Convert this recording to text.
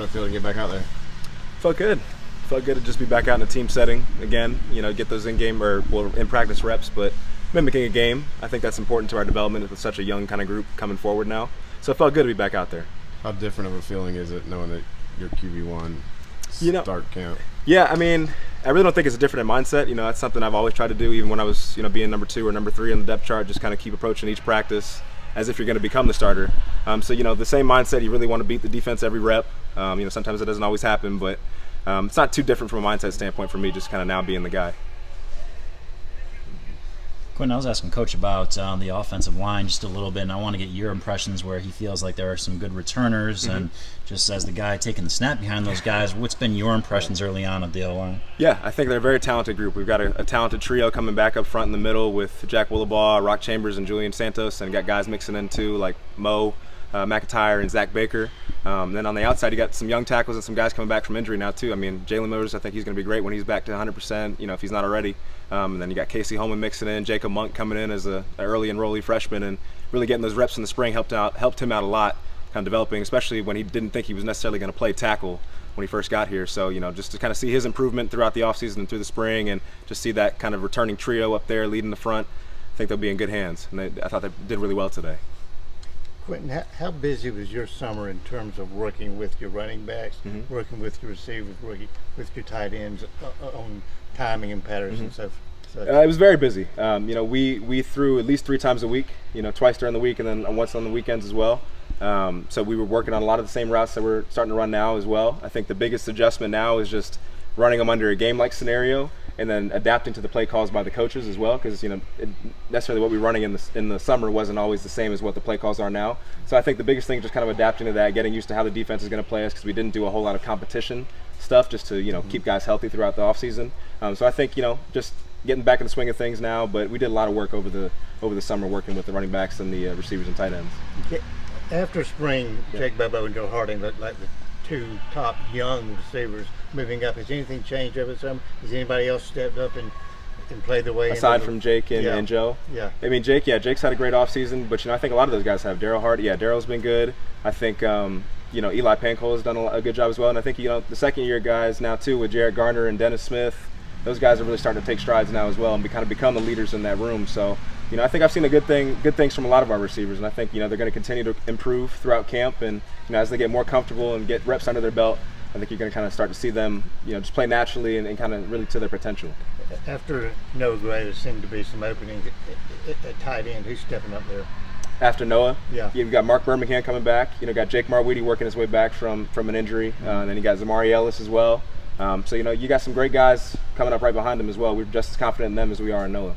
How'd it feel to get back out there? Felt good. Felt good to just be back out in a team setting again. Get those in-game or in-practice reps, but mimicking a game. I think that's important to our development with such a young kind of group coming forward now. So it felt good to be back out there. How different of a feeling is it knowing that you're QB1 start camp? Yeah, I mean, I really don't think it's a different mindset. That's something I've always tried to do, even when I was, being number 2 or number 3 on the depth chart. Just kind of keep approaching each practice as if you're going to become the starter. So the same mindset. You really want to beat the defense every rep. Sometimes it doesn't always happen, but it's not too different from a mindset standpoint for me. Just kind of now being the guy. Quentin, I was asking Coach about the offensive line just a little bit, and I want to get your impressions where he feels like there are some good returners, and just as the guy taking the snap behind those guys, what's been your impressions early on of the O-line? Yeah, I think they're a very talented group. We've got a talented trio coming back up front in the middle with Jack Willabaugh, Rock Chambers, and Julian Santos, and got guys mixing in too like Mo McIntyre and Zach Baker. Then on the outside, you got some young tackles and some guys coming back from injury now too. I mean, Jalen Motors, I think he's going to be great when he's back to 100%, if he's not already. And then you got Casey Holman mixing in, Jacob Monk coming in as an early enrollee freshman, and really getting those reps in the spring helped him out a lot, kind of developing, especially when he didn't think he was necessarily going to play tackle when he first got here. So, just to kind of see his improvement throughout the offseason and through the spring, and just see that kind of returning trio up there leading the front, I think they'll be in good hands. And I thought they did really well today. Quentin, how busy was your summer in terms of working with your running backs, working with your receivers, working with your tight ends on timing and patterns and stuff? It was very busy. We threw at least 3 times a week, twice during the week and then once on the weekends as well. So we were working on a lot of the same routes that we're starting to run now as well. I think the biggest adjustment now is just running them under a game-like scenario and then adapting to the play calls by the coaches as well, because necessarily what we were running in the summer wasn't always the same as what the play calls are now. So I think the biggest thing is just kind of adapting to that, getting used to how the defense is going to play us, because we didn't do a whole lot of competition stuff just to keep guys healthy throughout the offseason. So I think just getting back in the swing of things now, but we did a lot of work over the summer working with the running backs and the receivers and tight ends. After spring, Jake Bobo and Joe Harding looked like the 2 top young receivers moving up. Has anything changed over the summer? Has anybody else stepped up and played the way? Aside from Jake and Joe? Yeah. I mean, Jake's had a great offseason, but I think a lot of those guys have. Daryl's been good. I think Eli Pancol has done a good job as well, and I think the second year guys now too with Jared Garner and Dennis Smith, those guys are really starting to take strides now as well and kind of become the leaders in that room. So I think I've seen good things from a lot of our receivers, and I think they're going to continue to improve throughout camp, and as they get more comfortable and get reps under their belt, I think you're going to kind of start to see them just play naturally and kind of really to their potential. After Noah Gray, there seemed to be some openings at tight end. Who's stepping up there? After Noah, yeah, you've got Mark Birmingham coming back. Got Jake Marweedy working his way back from an injury, and then you got Zamari Ellis as well. So you got some great guys coming up right behind him as well. We're just as confident in them as we are in Noah.